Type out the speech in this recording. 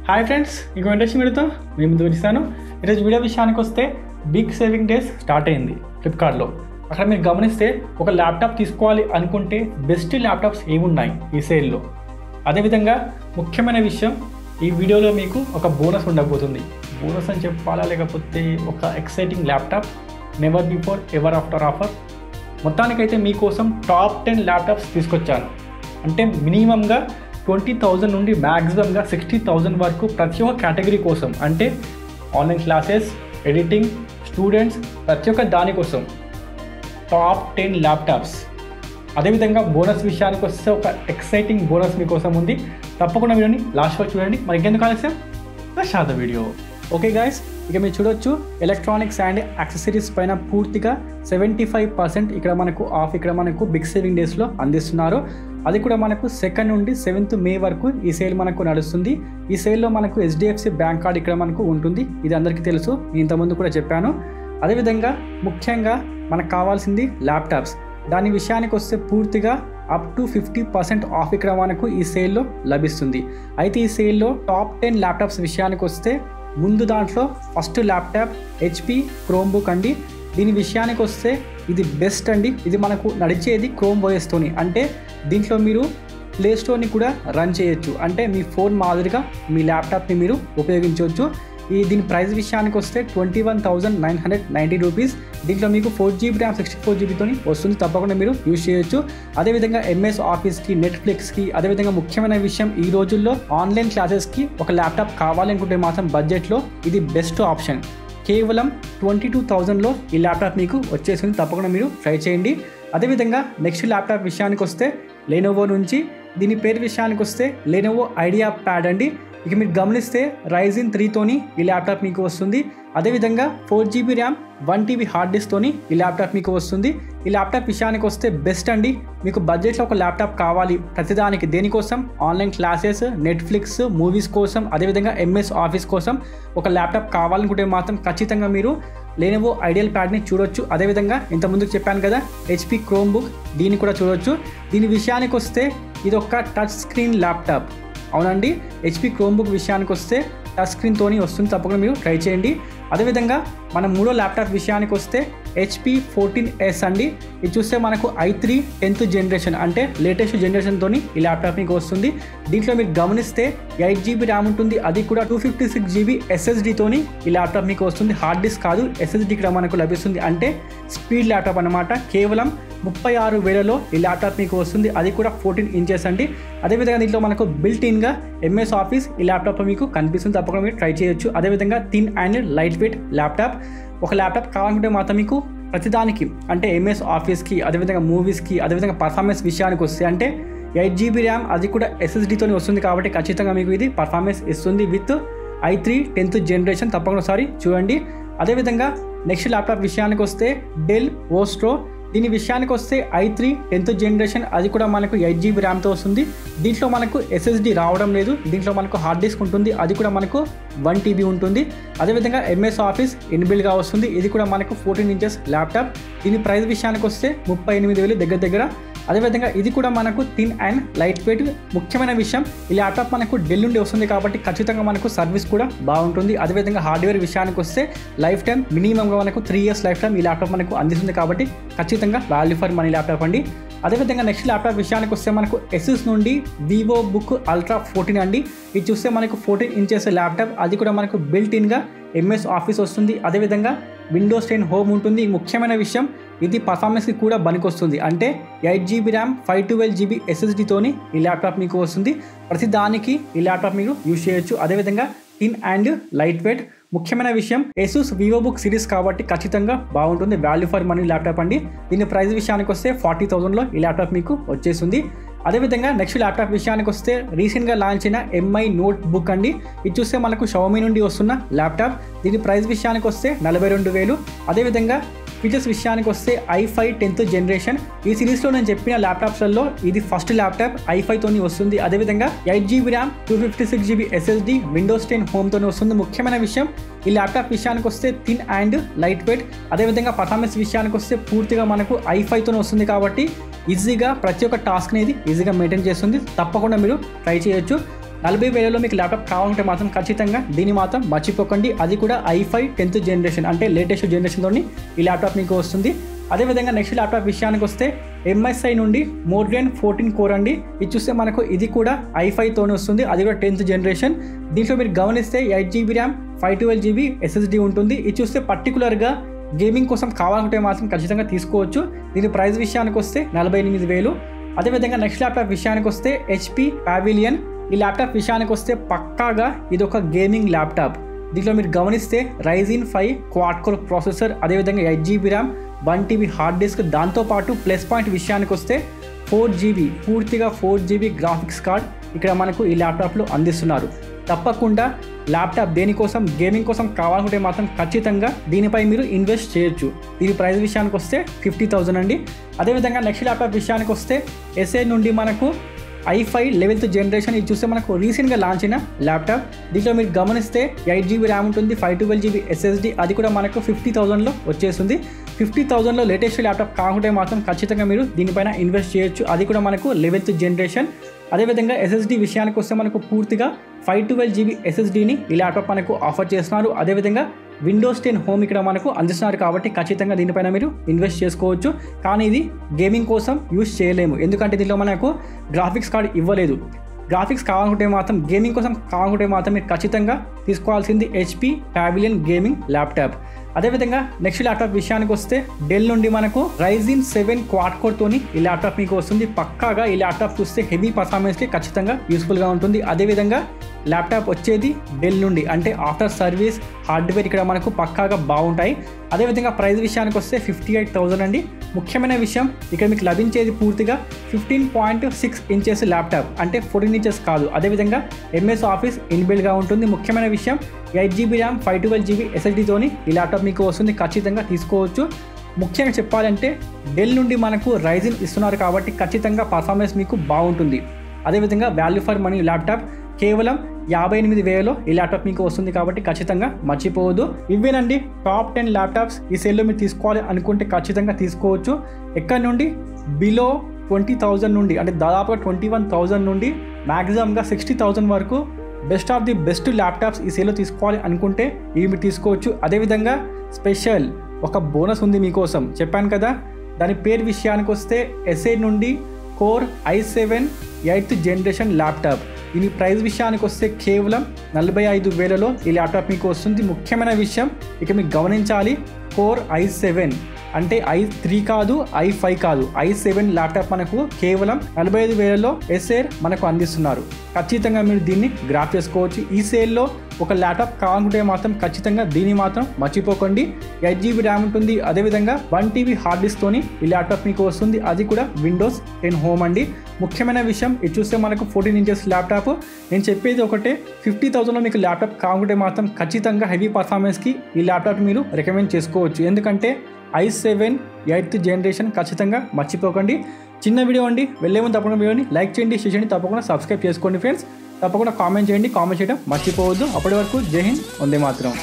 Hi friends, ఇంకో interest వీడియోతో మీ ముందు వచ్చాను. ఈరోజు వీడియో విషయానికి వస్తే బిగ్ సేవింగ్ డేస్ స్టార్ట్ అయింది ఫ్లిప్కార్ట్లో. అక్కడ మీరు గమనిస్తే ఒక ల్యాప్టాప్ తీసుకోవాలి అనుకుంటే బెస్ట్ ల్యాప్టాప్స్ ఏమున్నాయి ఈ సేల్లో. అదేవిధంగా ముఖ్యమైన విషయం, ఈ వీడియోలో మీకు ఒక బోనస్ ఉండబోతుంది. బోనస్ అని చెప్పాలా లేకపోతే ఒక exciting laptop, never before ever after offer. మొత్తానికైతే మీకోసం టాప్ 10 ల్యాప్టాప్స్ తీసుకొచ్చాను. అంటే మినిమంగా 20,000 నుండి మ్యాక్సిమంగా 60,000 వరకు ప్రతి ఒక్క కేటగిరీ కోసం, అంటే ఆన్లైన్ క్లాసెస్, ఎడిటింగ్, స్టూడెంట్స్, ప్రతి ఒక్క దానికోసం టాప్ 10 ల్యాప్టాప్స్. అదేవిధంగా బోనస్ విషయానికి వస్తే ఒక ఎక్సైటింగ్ బోనస్ మీకోసం ఉంది. తప్పకుండా వీడియోని లాస్ట్ వరకు చూడండి. మరి ఇంకెందుకు ఆలస్యం, షార్ట్ వీడియో. ఓకే గైస్, ఇక మీరు చూడొచ్చు ఎలక్ట్రానిక్స్ అండ్ యాక్సెసరీస్ పైన పూర్తిగా 75% ఇక్కడ మనకు ఆఫ్ ఇక్కడ మనకు బిగ్ సేవింగ్ డేస్లో అందిస్తున్నారు. అది కూడా మనకు 2 నుండి 7th మే వరకు ఈ సేల్ మనకు నడుస్తుంది. ఈ సేల్లో మనకు HDFC బ్యాంక్ కార్డ్ ఇక్కడ మనకు ఉంటుంది. ఇది అందరికీ తెలుసు, ఇంతకుముందు కూడా చెప్పాను. అదేవిధంగా ముఖ్యంగా మనకు కావాల్సింది ల్యాప్టాప్స్. దాని విషయానికి వస్తే పూర్తిగా అప్ టు 50% ఆఫ్ ఇక్కడ మనకు ఈ సేల్లో లభిస్తుంది. అయితే ఈ సేల్లో టాప్ 10 ల్యాప్టాప్స్ విషయానికి వస్తే ముందు దాంట్లో ఫస్ట్ ల్యాప్టాప్ HP క్రోమ్బుక్ అండి. దీని విషయానికి వస్తే ఇది బెస్ట్ అండి. ఇది మనకు నడిచేది క్రోమ్ OSతోని, అంటే దీంట్లో మీరు ప్లే స్టోర్ని కూడా రన్ చేయొచ్చు. అంటే మీ ఫోన్ మాదిరిగా మీ ల్యాప్టాప్ని మీరు ఉపయోగించవచ్చు. దీని ప్రైస్ విషయానికి వస్తే 21,990 రూపీస్. దీంట్లో మీకు 4GB ర్యామ్ 64GBతో వస్తుంది. తప్పకుండా మీరు యూజ్ చేయొచ్చు. అదేవిధంగా MS ఆఫీస్కి, నెట్ఫ్లిక్స్కి, అదేవిధంగా ముఖ్యమైన విషయం, ఈ రోజుల్లో ఆన్లైన్ క్లాసెస్కి ఒక ల్యాప్టాప్ కావాలనుకుంటే మాత్రం బడ్జెట్లో ఇది బెస్ట్ ఆప్షన్. కేవలం 22,000లో ఈ ల్యాప్టాప్ మీకు వచ్చేసింది. తప్పకుండా మీరు ట్రై చేయండి. అదేవిధంగా నెక్స్ట్ ల్యాప్టాప్ విషయానికి వస్తే లెనోవో నుంచి, దీని పేరు విషయానికి వస్తే లెనోవో ఐడియా ప్యాడ్ అండి. ఇక మీరు గమనిస్తే Ryzen 3తోని ఈ ల్యాప్టాప్ మీకు వస్తుంది. అదేవిధంగా 4GB ర్యామ్ 1TB హార్డ్ డిస్క్తోని ఈ ల్యాప్టాప్ మీకు వస్తుంది. ఈ ల్యాప్టాప్ విషయానికి వస్తే బెస్ట్ అండి. మీకు బడ్జెట్లో ఒక ల్యాప్టాప్ కావాలి ప్రతిదానికి, దేనికోసం, ఆన్లైన్ క్లాసెస్, నెట్ఫ్లిక్స్, మూవీస్ కోసం, అదేవిధంగా MS ఆఫీస్ కోసం ఒక ల్యాప్టాప్ కావాలనుకుంటే మాత్రం ఖచ్చితంగా మీరు లెనోవో ఐడియల్ ప్యాడ్ని చూడొచ్చు. అదేవిధంగా ఇంతకుముందుకు చెప్పాను కదా HP క్రోమ్బుక్, దీన్ని కూడా చూడొచ్చు. దీని విషయానికి వస్తే ఇది ఒక టచ్ స్క్రీన్ ల్యాప్టాప్. అవునండి, HP క్రోమ్బుక్ విషయానికి వస్తే టచ్ స్క్రీన్తోని వస్తుంది. తప్పకుండా మీరు ట్రై చేయండి. అదేవిధంగా మన మూడో ల్యాప్టాప్ విషయానికి వస్తే HP 14S అండి. ఇది చూస్తే మనకు i3 10th జనరేషన్, అంటే లేటెస్ట్ జనరేషన్తోని ఈ ల్యాప్టాప్ మీకు వస్తుంది. దీంట్లో మీరు గమనిస్తే 8GB ర్యామ్ ఉంటుంది. అది కూడా 256GB SSDతోని ఈ ల్యాప్టాప్ మీకు వస్తుంది. హార్డ్ డిస్క్ కాదు, SSD ఇక్కడ మనకు లభిస్తుంది. అంటే స్పీడ్ ల్యాప్టాప్ అన్నమాట. కేవలం 36,000లో ఈ ల్యాప్టాప్ మీకు వస్తుంది. అది కూడా 14 ఇంచెస్ అండి. అదేవిధంగా దీంట్లో మనకు బిల్ట్ ఇన్గా MS ఆఫీస్ ఈ ల్యాప్టాప్ మీకు కనిపిస్తుంది. తప్పకుండా మీరు ట్రై చేయొచ్చు. అదేవిధంగా thin and light weight laptop. ఒక ల్యాప్టాప్ కావాలంటే మాత్రం మీకు ప్రతిదానికి, అంటే MS ఆఫీస్కి, అదేవిధంగా మూవీస్కి, అదేవిధంగా పర్ఫార్మెన్స్ విషయానికి వస్తే అంటే 8GB ర్యామ్, అది కూడా SSDతోని వస్తుంది. కాబట్టి ఖచ్చితంగా మీకు ఇది పర్ఫార్మెన్స్ ఇస్తుంది విత్ i3 10th జనరేషన్. తప్పకుండా ఒకసారి చూడండి. అదేవిధంగా నెక్స్ట్ ల్యాప్టాప్ విషయానికి వస్తే డెల్ ఓస్ట్రో. దీని విషయానికి వస్తే i3 10th జనరేషన్, అది కూడా మనకు 8GB ర్యామ్తో వస్తుంది. దీంట్లో మనకు SSD రావడం లేదు. దీంట్లో మనకు హార్డ్ డిస్క్ ఉంటుంది. అది కూడా మనకు 1TB ఉంటుంది. అదేవిధంగా MS ఆఫీస్ ఇన్బిల్డ్గా వస్తుంది. ఇది కూడా మనకు 14 ఇంచెస్ ల్యాప్టాప్. దీని ప్రైస్ విషయానికి వస్తే 38,000 దగ్గర. అదేవిధంగా ఇది కూడా మనకు థిన్ అండ్ లైట్ వెయిట్. ముఖ్యమైన విషయం, ఈ ల్యాప్టాప్ మనకు డెల్ నుండి వస్తుంది కాబట్టి ఖచ్చితంగా మనకు సర్వీస్ కూడా బాగుంటుంది. అదేవిధంగా హార్డ్వేర్ విషయానికి వస్తే లైఫ్ టైం మినిమంగా మనకు 3 years లైఫ్ టైం ఈ ల్యాప్టాప్ మనకు అందిస్తుంది. కాబట్టి ఖచ్చితంగా వాల్యూ ఫర్ మనీ ల్యాప్టాప్ అండి. అదేవిధంగా నెక్స్ట్ ల్యాప్టాప్ విషయానికి వస్తే మనకు Asus నుండి వివో బుక్ అల్ట్రా 14 అండి. ఇది చూస్తే మనకు 14 ఇంచెస్ ల్యాప్టాప్. అది కూడా మనకు బిల్ట్ ఇన్గా MS ఆఫీస్ వస్తుంది. అదేవిధంగా విండోస్ 10 హోమ్ ఉంటుంది. ముఖ్యమైన విషయం, ఇది పర్ఫార్మెన్స్కి కూడా పనికొస్తుంది. అంటే 8GB ర్యామ్ 512GB SSDతోని ఈ ల్యాప్టాప్ మీకు వస్తుంది. ప్రతి దానికి ఈ ల్యాప్టాప్ మీరు యూజ్ చేయొచ్చు. అదేవిధంగా థిన్ అండ్ లైట్ వెయిట్. ముఖ్యమైన విషయం, Asus వివో బుక్ సిరీస్ కాబట్టి ఖచ్చితంగా బాగుంటుంది. వాల్యూ ఫర్ మనీ ల్యాప్టాప్ అండి. దీని ప్రైస్ విషయానికి వస్తే 40,000లో ఈ ల్యాప్టాప్ మీకు వచ్చేస్తుంది. అదేవిధంగా నెక్స్ట్ ల్యాప్టాప్ విషయానికి వస్తే రీసెంట్గా లాంచ్ అయిన MI నోట్ బుక్ అండి. ఇది చూస్తే మనకు Xiaomi నుండి వస్తున్న ల్యాప్టాప్. దీని ప్రైస్ విషయానికి వస్తే 42,000. అదేవిధంగా ఫీచర్స్ విషయానికి వస్తే i5 10th జనరేషన్. ఈ సిరీస్లో నేను చెప్పిన ల్యాప్టాప్స్లలో ఇది ఫస్ట్ ల్యాప్టాప్ i5తోని వస్తుంది. అదేవిధంగా 8GB RAM 256GB SSD Windows 10 హోమ్తోని వస్తుంది. ముఖ్యమైన విషయం, ఈ ల్యాప్టాప్ విషయానికి వస్తే థిన్ అండ్ లైట్ వెయిట్. అదేవిధంగా పర్ఫార్మెన్స్ విషయానికి వస్తే పూర్తిగా మనకు i5తోని వస్తుంది. కాబట్టి ఈజీగా ప్రతి ఒక్క టాస్క్ అనేది ఈజీగా మెయింటైన్ చేస్తుంది. తప్పకుండా మీరు ట్రై చేయొచ్చు. 40,000లో మీకు ల్యాప్టాప్ కావాలంటే మాత్రం ఖచ్చితంగా దీన్ని మాత్రం మర్చిపోకండి. అది కూడా i5 10th జనరేషన్ అంటే లేటెస్ట్ జనరేషన్తోని ఈ ల్యాప్టాప్ మీకు వస్తుంది. అదేవిధంగా నెక్స్ట్ ల్యాప్టాప్ విషయానికి వస్తే MSI నుండి Mordrian 14 కోర్ అండి. ఇది చూస్తే మనకు ఇది కూడా i5తోనే వస్తుంది, అది కూడా 10th జనరేషన్. దీంట్లో మీరు గమనిస్తే 8GB ర్యామ్ 512GB SSD ఉంటుంది. ఇది చూస్తే పర్టికులర్గా గేమింగ్ కోసం కావాలంటే మాత్రం ఖచ్చితంగా తీసుకోవచ్చు. దీని ప్రైస్ విషయానికి వస్తే 48,000. అదేవిధంగా నెక్స్ట్ ల్యాప్టాప్ విషయానికి వస్తే HP Pavilion. ఈ ల్యాప్టాప్ విషయానికి వస్తే పక్కాగా ఇది ఒక గేమింగ్ ల్యాప్టాప్. దీంట్లో మీరు గమనిస్తే Ryzen 5 క్వాడ్ కోర్ ప్రాసెసర్, అదేవిధంగా 8GB RAM 1TB hard disk, దాంతోపాటు ప్లస్ పాయింట్ విషయానికి వస్తే 4GB పూర్తిగా 4GB గ్రాఫిక్స్ కార్డ్ ఇక్కడ మనకు ఈ ల్యాప్టాప్లో అందిస్తున్నారు. తప్పకుండా ల్యాప్టాప్ దేనికోసం గేమింగ్ కోసం కావాలనుకుంటే మాత్రం ఖచ్చితంగా దీనిపై మీరు ఇన్వెస్ట్ చేయొచ్చు. దీని ప్రైస్ విషయానికి వస్తే 50,000 అండి. అదేవిధంగా నెక్స్ట్ ల్యాప్టాప్ విషయానికి వస్తే ఎస్ఏ నుండి మనకు i5 11th జనరేషన్. ఇది చూస్తే మనకు రీసెంట్గా లాంచ్ అయిన ల్యాప్టాప్. దీంట్లో మీరు గమనిస్తే 8GB ర్యామ్ ఉంటుంది, 512GB SSD, అది కూడా మనకు 50,000లో వచ్చేస్తుంది. 50,000లో లేటెస్ట్ ల్యాప్టాప్ కాకుంటే మాత్రం ఖచ్చితంగా మీరు దీనిపైన ఇన్వెస్ట్ చేయొచ్చు. అది కూడా మనకు 11th జనరేషన్. అదేవిధంగా SSD విషయానికి వస్తే మనకు పూర్తిగా 512GB SSDని ఈ ల్యాప్టాప్ మనకు ఆఫర్ చేస్తున్నారు. అదేవిధంగా Windows 10 హోమ్ ఇక్కడ మనకు అందిస్తున్నారు కాబట్టి ఖచ్చితంగా దీనిపైన మీరు ఇన్వెస్ట్ చేసుకోవచ్చు. కానీ ఇది గేమింగ్ కోసం యూజ్ చేయలేము, ఎందుకంటే దీంట్లో మనకు గ్రాఫిక్స్ కార్డ్ ఇవ్వలేదు. గ్రాఫిక్స్ కావాలనుకుంటే మాత్రం గేమింగ్ కోసం కావాలనుకుంటే మాత్రం మీరు ఖచ్చితంగా తీసుకోవాల్సింది HP Pavilion గేమింగ్ ల్యాప్టాప్. అదేవిధంగా నెక్స్ట్ ల్యాప్టాప్ విషయానికి వస్తే డెల్ నుండి మనకు Ryzen 7 క్వాడ్ కోర్ తోని ఈ ల్యాప్టాప్ మీకు వస్తుంది. పక్కాగా ఈ ల్యాప్టాప్ చూస్తే హెవీ పర్ఫార్మెన్స్కి ఖచ్చితంగా యూస్ఫుల్గా ఉంటుంది. అదేవిధంగా ల్యాప్టాప్ వచ్చేది డెల్ నుండి, అంటే ఆఫ్టర్ సర్వీస్ హార్డ్వేర్ ఇక్కడ మనకు పక్కాగా బాగుంటాయి. అదేవిధంగా ప్రైస్ విషయానికి వస్తే 58,000 అండి. ముఖ్యమైన విషయం ఇక్కడ మీకు లభించేది పూర్తిగా 15.6 ఇంచెస్ ల్యాప్టాప్, అంటే 14 ఇంచెస్ కాదు. అదేవిధంగా MS ఆఫీస్ ఇన్బిల్డ్గా ఉంటుంది. ముఖ్యమైన విషయం 8GB ర్యామ్ 512GB SSDతోని ఈ ల్యాప్టాప్ మీకు వస్తుంది, ఖచ్చితంగా తీసుకోవచ్చు. ముఖ్యంగా చెప్పాలంటే డెల్ నుండి మనకు Ryzen ఇస్తున్నారు కాబట్టి ఖచ్చితంగా పర్ఫార్మెన్స్ మీకు బాగుంటుంది. అదేవిధంగా వాల్యూ ఫర్ మనీ ల్యాప్టాప్ కేవలం 58,000లో ఈ ల్యాప్టాప్ మీకు వస్తుంది కాబట్టి ఖచ్చితంగా మర్చిపోవద్దు. ఇవేనండి టాప్ 10 ల్యాప్టాప్స్. ఈ సేల్లో మీరు తీసుకోవాలి అనుకుంటే ఖచ్చితంగా తీసుకోవచ్చు. ఎక్కడి నుండి బిలో 20,000 నుండి, అంటే దాదాపుగా 21,000 నుండి మ్యాక్సిమంగా 60,000 వరకు best of the best laptops ఈ సేల్లో తీసుకోవాలి అనుకుంటే ఇవి మీరు తీసుకోవచ్చు. అదేవిధంగా స్పెషల్ ఒక బోనస్ ఉంది మీకోసం, చెప్పాను కదా. దాని పేరు విషయానికి వస్తే ఎస్ఏ నుండి core i7 8th generation laptop. దీని ప్రైస్ విషయానికి వస్తే కేవలం 45,000లో ఈ ల్యాప్టాప్ మీకు వస్తుంది. ముఖ్యమైన విషయం ఇక మీకు గమనించాలి, కోర్ i7 అంటే i3 కాదు, i5 కాదు, i7 ల్యాప్టాప్ మనకు కేవలం 45,000లో ఎస్ఏర్ మనకు అందిస్తున్నారు. ఖచ్చితంగా మీరు దీన్ని గ్రాప్ చేసుకోవచ్చు. ఈ సేల్లో ఒక ల్యాప్టాప్ కావాలంటే మాత్రం ఖచ్చితంగా దీన్ని మాత్రం మర్చిపోకండి. 8GB ర్యామ్ ఉంటుంది, అదేవిధంగా 1TB హార్డ్ డిస్క్తోని ఈ ల్యాప్టాప్ మీకు వస్తుంది, అది కూడా Windows 10 హోమ్ అండి. ముఖ్యమైన విషయం ఇది చూస్తే మనకు 14 ఇంచెస్ ల్యాప్టాప్. నేను చెప్పేది ఒకటే, 50,000లో మీకు ల్యాప్టాప్ కావాలంటే మాత్రం ఖచ్చితంగా హెవీ పర్ఫార్మెన్స్కి ఈ ల్యాప్టాప్ మీరు రికమెండ్ చేసుకోవచ్చు. ఎందుకంటే i7 8th జనరేషన్ ఖచ్చితంగా మర్చిపోకండి. చిన్న వీడియో అండి, వెళ్ళే ముందు తప్పకుండా వీడియోని లైక్ చేయండి, షేర్ చేయండి, తప్పకుండా సబ్స్క్రైబ్ చేసుకోండి ఫ్రెండ్స్. తప్పకుండా కామెంట్ చేయండి, కామెంట్ చేయడం మర్చిపోవద్దు. అప్పటి వరకు జై హింద్, వందే మాతరం.